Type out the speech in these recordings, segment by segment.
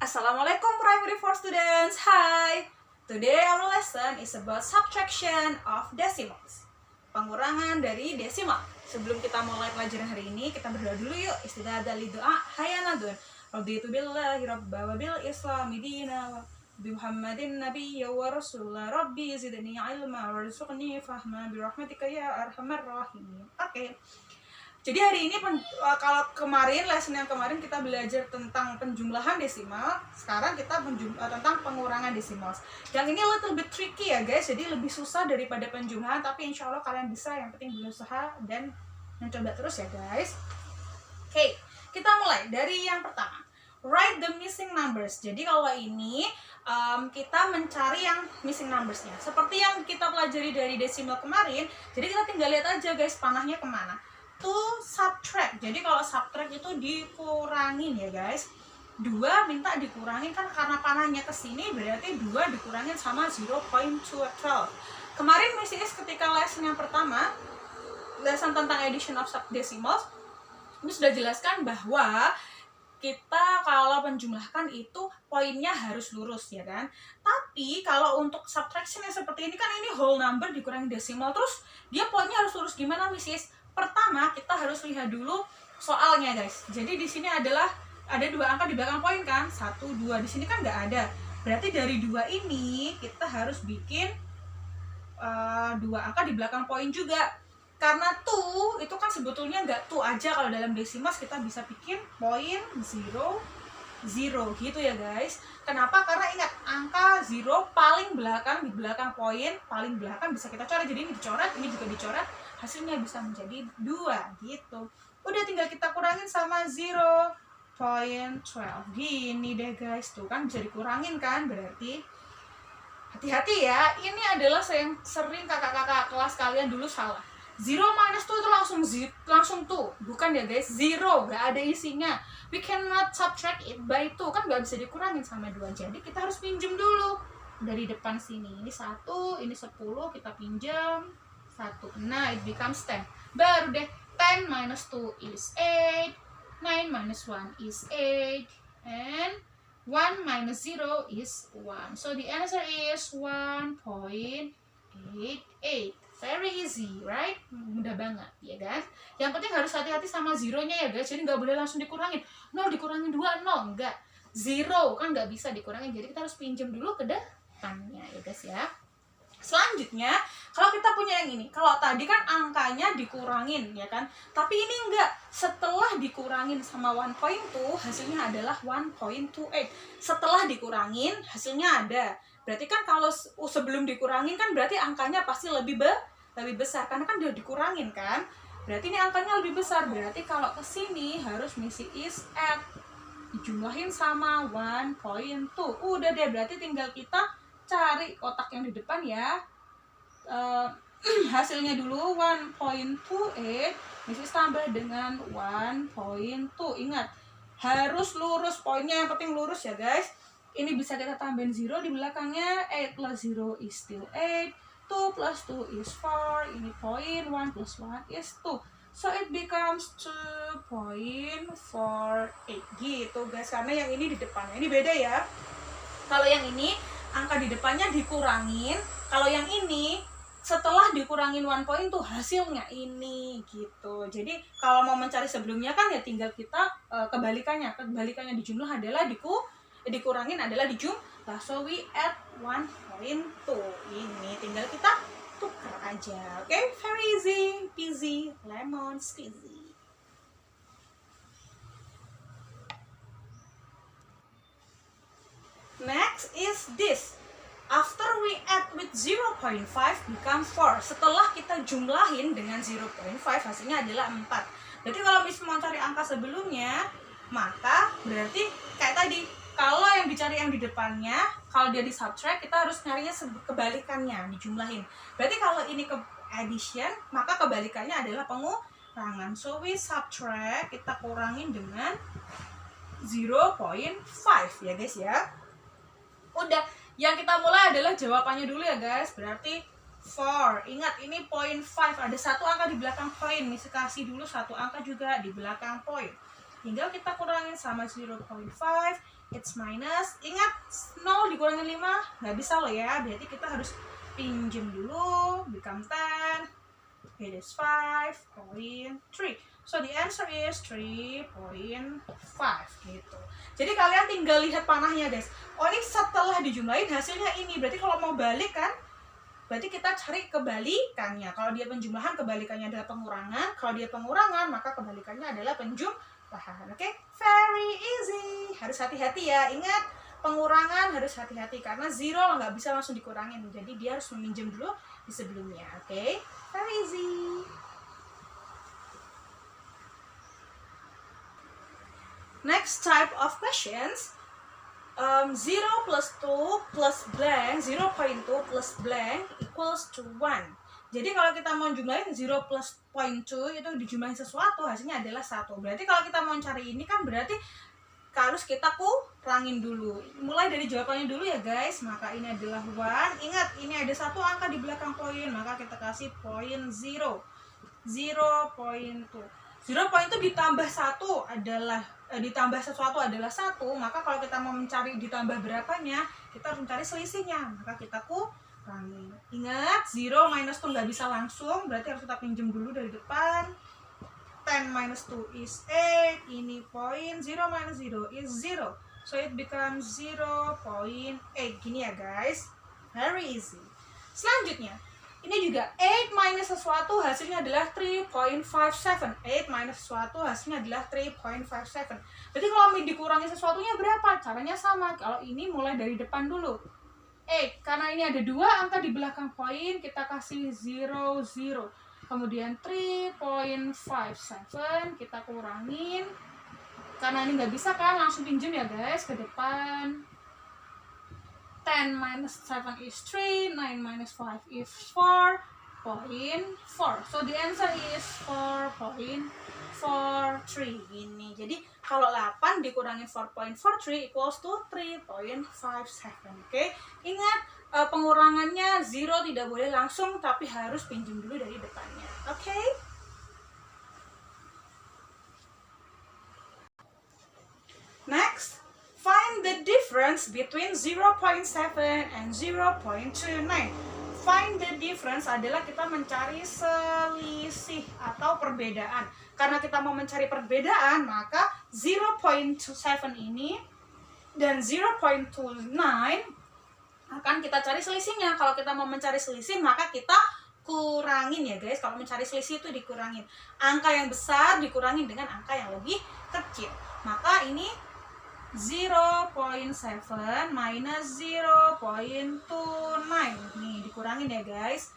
Assalamualaikum primary 4 students. Hi. Today our lesson is about subtraction of decimals. Pengurangan dari desimal. Sebelum kita mulai pelajaran hari ini, kita berdoa dulu yuk. Istidadah li doa hayanadun. Raditu billahi rabba wa bil islami dina wa bi Muhammadin nabiyya wa rasulah. Rabbi zidni ilma warzuqni fahma bi rahmatika ya arhamar rahimin. Oke. Jadi hari ini kalau kemarin lesson yang kemarin kita belajar tentang penjumlahan desimal, sekarang kita tentang pengurangan desimal. Yang ini little bit tricky ya guys, jadi lebih susah daripada penjumlahan, tapi insya Allah kalian bisa, yang penting berusaha dan mencoba terus ya guys. Oke, kita mulai dari yang pertama. Write the missing numbers. Jadi kalau ini kita mencari yang missing numbersnya. Seperti yang kita pelajari dari desimal kemarin, jadi kita tinggal lihat aja guys panahnya kemana. To subtract. Jadi kalau subtract itu dikurangin ya guys. 2 minta dikurangin kan karena panahnya ke sini, berarti 2 dikurangin sama 0.12. Kemarin Miss Is ketika lesson yang pertama, lesson tentang addition of decimals, ini sudah jelaskan bahwa kita kalau menjumlahkan itu poinnya harus lurus ya kan. Tapi kalau untuk subtraction yang seperti ini kan ini whole number dikurangi desimal, terus dia poinnya harus lurus. Gimana Miss Is? Pertama kita harus lihat dulu soalnya guys. Jadi di sini adalah ada 2 angka di belakang poin kan, 1, 2. Di sini kan nggak ada. Berarti dari 2 ini kita harus bikin 2 angka di belakang poin juga. Karena tuh itu kan sebetulnya nggak tuh aja, kalau dalam desimal kita bisa bikin poin 0, 0 gitu ya guys. Kenapa? Karena ingat angka 0 paling belakang, di belakang poin paling belakang bisa kita coret. Jadi ini dicoret, ini juga dicoret, hasilnya bisa menjadi 2 gitu. Udah tinggal kita kurangin sama 0.12. Gini deh guys, tuh kan bisa dikurangin kan. Berarti hati-hati ya, ini adalah yang sering kakak-kakak kelas kalian dulu salah. 0 minus 2 itu langsung tuh, bukan ya guys, 0 gak ada isinya. We cannot subtract it by 2, kan gak bisa dikurangin sama 2. Jadi kita harus pinjem dulu dari depan sini. Ini 1, ini 10, kita pinjam 1. Nah, it becomes 10. Baru deh 10 minus 2 is 8, 9 minus 1 is 8, and 1 minus 0 is 1. So the answer is 1.88. Very easy, right? Mudah banget, ya kan? Yang penting harus hati-hati sama zeronya ya guys. Jadi nggak boleh langsung dikurangin. 0 dikurangin 2, 0. Enggak. 0 kan nggak bisa dikurangin. Jadi kita harus pinjam dulu ke depannya ya guys ya. Selanjutnya, kalau kita punya yang ini. Kalau tadi kan angkanya dikurangin, ya kan? Tapi ini enggak. Setelah dikurangin sama 1.2, hasilnya adalah 1.28. Setelah dikurangin, hasilnya ada. Berarti kan kalau sebelum dikurangin kan berarti angkanya pasti lebih besar, karena kan udah dikurangin kan. Berarti ini angkanya lebih besar. Berarti kalau ke sini harus misi is add, dijumlahin sama 1.2. Udah deh, berarti tinggal kita cari kotak yang di depan ya. Hasilnya dulu 1.28, misi tambah dengan 1.2. Ingat, harus lurus poinnya, yang penting lurus ya guys. Ini bisa kita tambahin 0 di belakangnya. 8 plus 0 is still 8. 2 plus 2 is 4. Ini poin. 1 plus 1 is 2. So it becomes 2.48 gitu guys. Karena yang ini di depannya. Ini beda ya. Kalau yang ini angka di depannya dikurangin. Kalau yang ini setelah dikurangin 1 point tuh hasilnya ini gitu. Jadi kalau mau mencari sebelumnya kan ya tinggal kita kebalikannya. Kebalikannya di jumlah adalah dikurangin adalah dijumlah. So we add 1.2. Ini tinggal kita tukar aja. Oke, very easy peasy lemon squeezy. Next is this. After we add with 0.5 become 4. Setelah kita jumlahin dengan 0.5 hasilnya adalah 4. Berarti kalau misalnya mau cari angka sebelumnya, maka berarti kayak tadi, kalau yang dicari yang di depannya, kalau dia di subtract, kita harus nyarinya kebalikannya, dijumlahin. Berarti kalau ini ke addition, maka kebalikannya adalah pengurangan. So we subtract, kita kurangin dengan 0.5 ya guys ya. Udah, yang kita mulai adalah jawabannya dulu ya guys. Berarti 4. Ingat ini point 5, ada 1 angka di belakang poin. Misi kasih dulu 1 angka juga di belakang poin. tinggal kita kurangin sama 0.5, it's minus, ingat 0 dikurangin 5 nggak bisa loh ya, berarti kita harus pinjem dulu, become 10, it is 5.3. So the answer is 3.5 gitu. Jadi kalian tinggal lihat panahnya guys. Oh ini setelah dijumlahin hasilnya ini. Berarti kalau mau balik kan, berarti kita cari kebalikannya. Kalau dia penjumlahan, kebalikannya adalah pengurangan. Kalau dia pengurangan, maka kebalikannya adalah penjumlahan. Oke? Very easy. Harus hati-hati ya. Ingat, pengurangan harus hati-hati karena 0 nggak bisa langsung dikurangin. Jadi dia harus meminjam dulu di sebelumnya. Oke? Very easy. Next type of questions, 0 plus 2 plus blank, 0.2 plus blank equals to 1. Jadi kalau kita mau jumlahin 0 plus 0.2 itu dijumlahin sesuatu, hasilnya adalah 1. Berarti kalau kita mau cari ini kan berarti harus kita kurangin dulu. Mulai dari jawabannya dulu ya guys. Maka ini adalah 1. Ingat, ini ada satu angka di belakang poin, maka kita kasih poin 0. 0.2. 0.2 ditambah 1 adalah ditambah sesuatu adalah 1, maka kalau kita mau mencari ditambah berapanya, kita harus mencari selisihnya, maka kita kurangin. Ingat, 0 minus 2 nggak bisa langsung, berarti harus kita pinjam dulu dari depan. 10 minus 2 is 8, ini poin, 0 minus 0 is 0, so it becomes 0.8. Gini ya guys, very easy. Selanjutnya, ini juga 8 minus sesuatu hasilnya adalah 3.57. 8 minus sesuatu hasilnya adalah 3.57. Berarti kalau dikurangi sesuatunya berapa? Caranya sama. Kalau ini mulai dari depan dulu. 8, karena ini ada 2 angka di belakang poin, kita kasih 0, 0. Kemudian 3.57, kita kurangin. Karena ini nggak bisa kan, langsung pinjem ya guys ke depan. 10 minus 7 is 3, 9 minus 5 is 4.4. So the answer is 4.43 ini. Jadi kalau 8 dikurangin 4.43 equals to 3.57. Oke? Ingat, pengurangannya 0 tidak boleh langsung tapi harus pinjam dulu dari depannya. Oke? Next, find the difference between 0.7 and 0.29. Find the difference adalah kita mencari selisih atau perbedaan. Karena kita mau mencari perbedaan, maka 0.27 ini dan 0.29 akan kita cari selisihnya. Kalau kita mau mencari selisih, maka kita kurangin ya guys. Kalau mencari selisih itu dikurangin. Angka yang besar dikurangin dengan angka yang lebih kecil. Maka ini 0.7 minus 0.29. Nih dikurangin ya guys.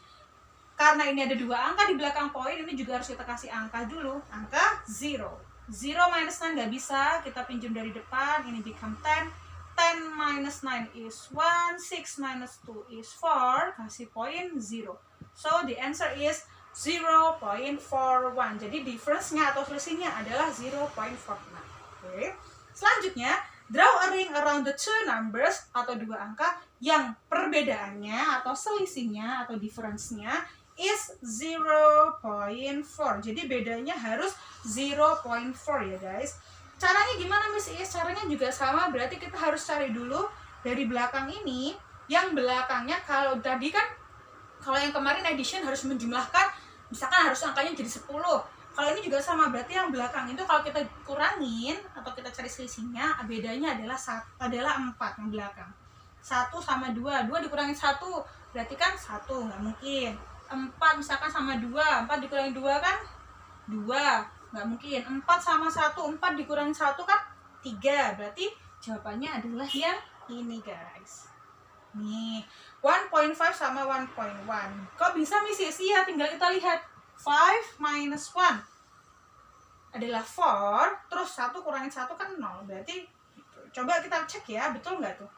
Karena ini ada 2 angka di belakang poin, ini juga harus kita kasih angka dulu. Angka 0. 0 minus 9 nggak bisa, kita pinjam dari depan. Ini become 10. 10 minus 9 is 1. 6 minus 2 is 4. Kasih poin 0. So the answer is 0.41. Jadi difference-nya atau selisihnya adalah 0.41. Oke. Selanjutnya, draw a ring around the two numbers atau 2 angka yang perbedaannya atau selisihnya atau difference-nya is 0.4. Jadi bedanya harus 0.4 ya guys. Caranya gimana Miss Is? Caranya juga sama, berarti kita harus cari dulu dari belakang ini. Yang belakangnya kalau tadi kan, kalau yang kemarin addition harus menjumlahkan, misalkan harus angkanya jadi 10. Kalau ini juga sama, berarti yang belakang itu kalau kita kurangin atau kita cari selisihnya, bedanya adalah 4 yang belakang. 1 sama 2, 2 dikurangin 1, berarti kan 1, nggak mungkin. 4 misalkan sama 2, 4 dikurangin 2 kan 2, nggak mungkin. 4 sama 1, 4 dikurangin 1 kan 3, berarti jawabannya adalah yang ini guys. Nih, 1.5 sama 1.1. Kok bisa Miss Isi ya? Tinggal kita lihat. 5 minus 1 adalah 4, terus 1 kurangin 1 kan 0, berarti coba kita cek ya, betul nggak tuh?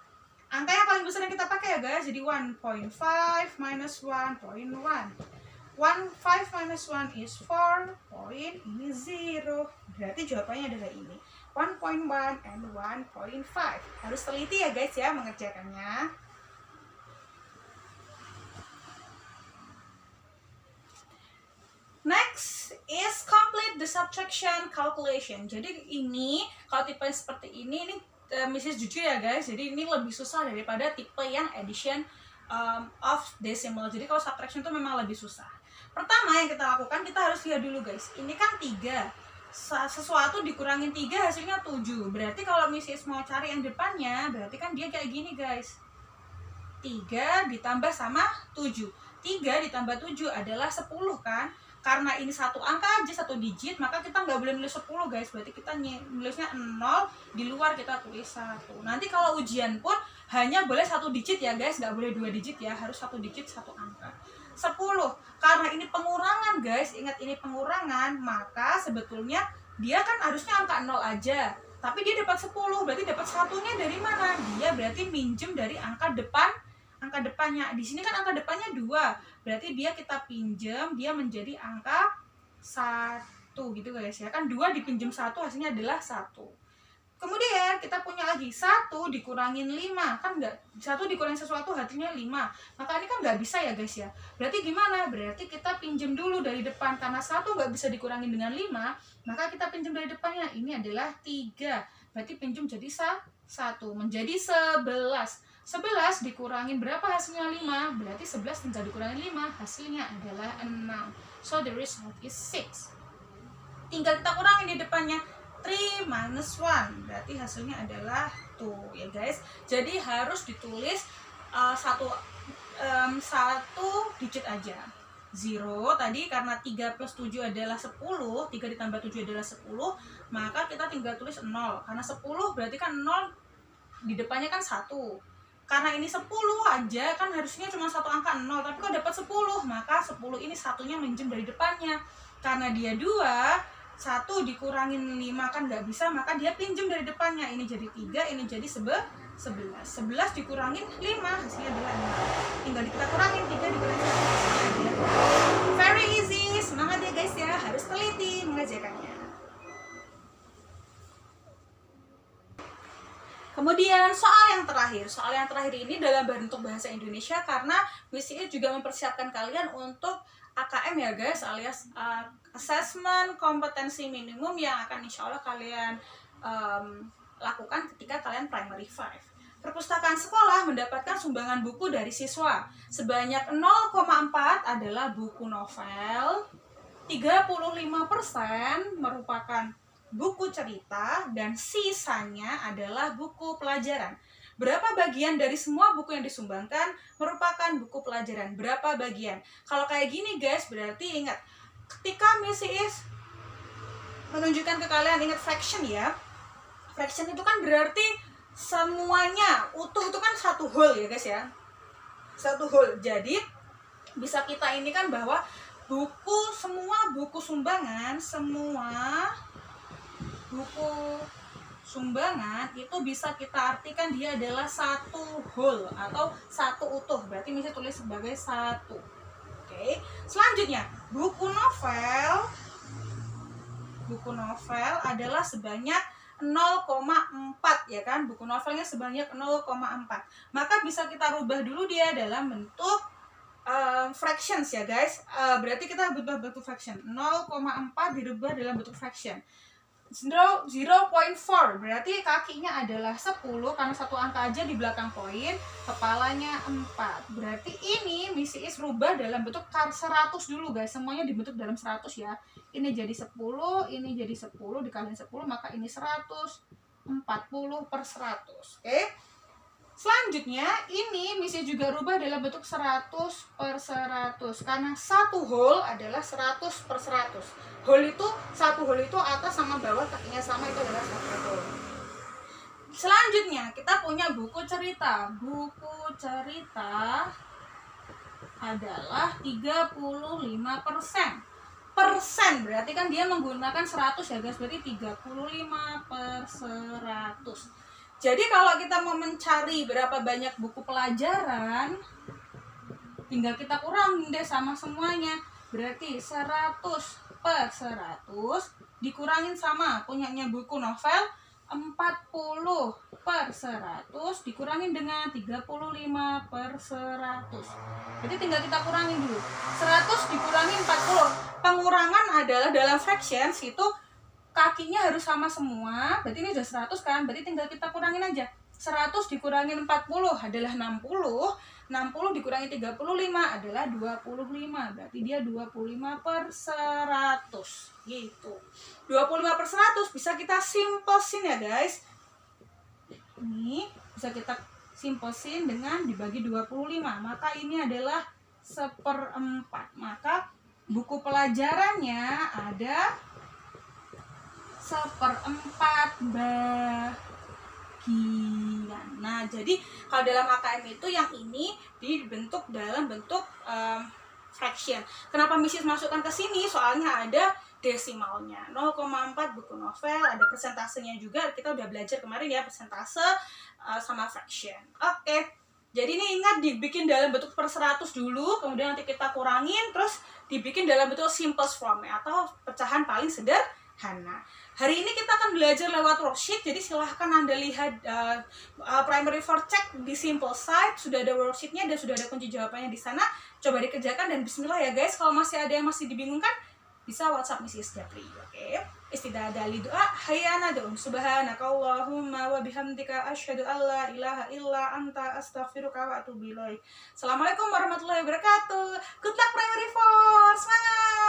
Angka yang paling besar yang kita pakai ya guys, jadi 1.5 minus 1.1. 5 minus 1 is 4, ini 0, berarti jawabannya adalah ini, 1.1 and 1.5. Harus teliti ya guys ya mengerjakannya. Next is complete the subtraction calculation. Jadi ini kalau tipe seperti ini Mrs. jujur ya guys, jadi ini lebih susah daripada tipe yang addition of decimal. Jadi kalau subtraction itu memang lebih susah. Pertama yang kita lakukan, kita harus lihat dulu guys, ini kan 3, sesuatu dikurangin 3 hasilnya 7. Berarti kalau Mrs. mau cari yang depannya, berarti kan dia kayak gini guys, 3 ditambah sama 7. 3 ditambah 7 adalah 10 kan. Karena ini satu angka aja, satu digit, maka kita nggak boleh nulis 10 guys. Berarti kita nulisnya 0, di luar kita tulis 1. Nanti kalau ujian pun hanya boleh 1 digit ya guys, nggak boleh 2 digit ya, harus 1 digit, 1 angka. 10, karena ini pengurangan guys, ingat ini pengurangan, maka sebetulnya dia kan harusnya angka 0 aja, tapi dia dapat 10, berarti dapat satunya dari mana? Dia berarti minjem dari angka depannya. Di sini kan angka depannya 2, berarti kita pinjem, dia menjadi angka 1 gitu guys ya. Kan 2 dipinjem 1 hasilnya adalah 1. Kemudian kita punya lagi 1 dikurangin 5, kan enggak, 1 dikurangin sesuatu hasilnya 5. Maka ini kan nggak bisa ya guys ya. Berarti gimana? Berarti kita pinjem dulu dari depan, karena 1 nggak bisa dikurangin dengan 5, maka kita pinjem dari depannya. Ini adalah 3. Berarti pinjem jadi 1, menjadi 11. 11 dikurangin berapa hasilnya 5? Berarti 11 tinggal dikurangin 5, hasilnya adalah 6. So the result is 6. Tinggal kita kurangin di depannya, 3 minus 1, berarti hasilnya adalah 2 ya guys. Jadi harus ditulis satu digit aja. 0 tadi karena 3 plus 7 adalah 10, 3 ditambah 7 adalah 10, maka kita tinggal tulis 0. Karena 10 berarti kan 0 di depannya kan 1. Karena ini 10 aja kan harusnya cuma satu angka 0, tapi kok dapat 10, maka 10 ini satunya minjem dari depannya. Karena dia 2, 1 dikurangin 5 kan nggak bisa, maka dia pinjem dari depannya. Ini jadi 3, ini jadi 11. 11 dikurangin 5, hasilnya adalah 6. Tinggal kita kurangin 3 dikurangin 1, hasilnya adalah 2. Very easy, semangat ya guys ya, harus teliti mengerjakannya. Kemudian soal yang terakhir ini dalam bentuk bahasa Indonesia, karena WCI juga mempersiapkan kalian untuk AKM ya guys, alias Assessment Kompetensi Minimum yang akan insya Allah kalian lakukan ketika kalian Primary 5. Perpustakaan sekolah mendapatkan sumbangan buku dari siswa. Sebanyak 0,4 adalah buku novel, 35% merupakan buku cerita, dan sisanya adalah buku pelajaran. Berapa bagian dari semua buku yang disumbangkan merupakan buku pelajaran? Berapa bagian? Kalau kayak gini guys, berarti ingat, ketika Mrs. menunjukkan ke kalian, ingat fraction ya. Fraction itu kan berarti semuanya utuh, itu kan satu whole ya guys ya. Satu whole. Jadi bisa kita ini kan bahwa semua buku sumbangan itu bisa kita artikan dia adalah satu whole atau satu utuh. Berarti bisa tulis sebagai 1. Oke. Selanjutnya, buku novel adalah sebanyak 0,4 ya kan. Buku novelnya sebanyak 0,4. Maka bisa kita rubah dulu dia dalam bentuk fractions ya guys. Berarti kita berubah bentuk fraction. 0,4 dirubah dalam bentuk fraction. 0,4 berarti kakinya adalah 10, karena satu angka aja di belakang koin, kepalanya 4. Berarti ini Mrs. rubah dalam bentuk 100 dulu guys, semuanya dibentuk dalam 100 ya. Ini jadi 10, ini jadi 10, dikaliin 10, maka ini 140 per 100. Oke. Selanjutnya ini Mrs. juga rubah dalam bentuk 100 per 100, karena satu whole adalah 100 per 100. Satu whole itu atas sama bawah, kakinya sama, itu adalah satu whole. Selanjutnya kita punya buku cerita. Buku cerita adalah 35%. Persen berarti kan dia menggunakan 100 ya guys, berarti 35 per 100. Jadi kalau kita mau mencari berapa banyak buku pelajaran, tinggal kita kurangin deh sama semuanya. Berarti 100 per 100 dikurangin sama punyanya buku novel 40 per 100 dikurangin dengan 35 per 100. Jadi tinggal kita kurangin dulu. 100 dikurangi 40. Pengurangan adalah dalam fractions itu kakinya harus sama semua. Berarti ini udah 100 kan? Berarti tinggal kita kurangin aja. 100 dikurangin 40 adalah 60. 60 dikurangi 35 adalah 25. Berarti dia 25 per 100. Gitu. 25 per 100 bisa kita simplesin ya guys. Ini bisa kita simplesin dengan dibagi 25. Maka ini adalah 1/4. Maka buku pelajarannya ada 1/4 bagian. Nah, jadi kalau dalam AKM itu yang ini dibentuk dalam bentuk fraction. Kenapa Mrs. masukkan ke sini? Soalnya ada desimalnya. 0,4 buku novel, ada persentasenya juga. Kita udah belajar kemarin ya, persentase sama fraction. Oke. Jadi ini ingat dibikin dalam bentuk per 100 dulu, kemudian nanti kita kurangin, terus dibikin dalam bentuk simplest form atau pecahan paling sederhana. Hari ini kita akan belajar lewat worksheet, jadi silahkan Anda lihat primary for check di simple side, sudah ada worksheetnya dan sudah ada kunci jawabannya di sana. Coba dikerjakan dan bismillah ya guys, kalau masih ada yang masih dibingungkan, bisa WhatsApp Mrs. Japri, oke? Istidadah li doa, hayana do'un subhanakallahumma wa bihamdika asyhadu an la ilaha illa anta astaghfiruka wa atubu ilaik. Assalamualaikum warahmatullahi wabarakatuh. Good luck primary 4, semangat!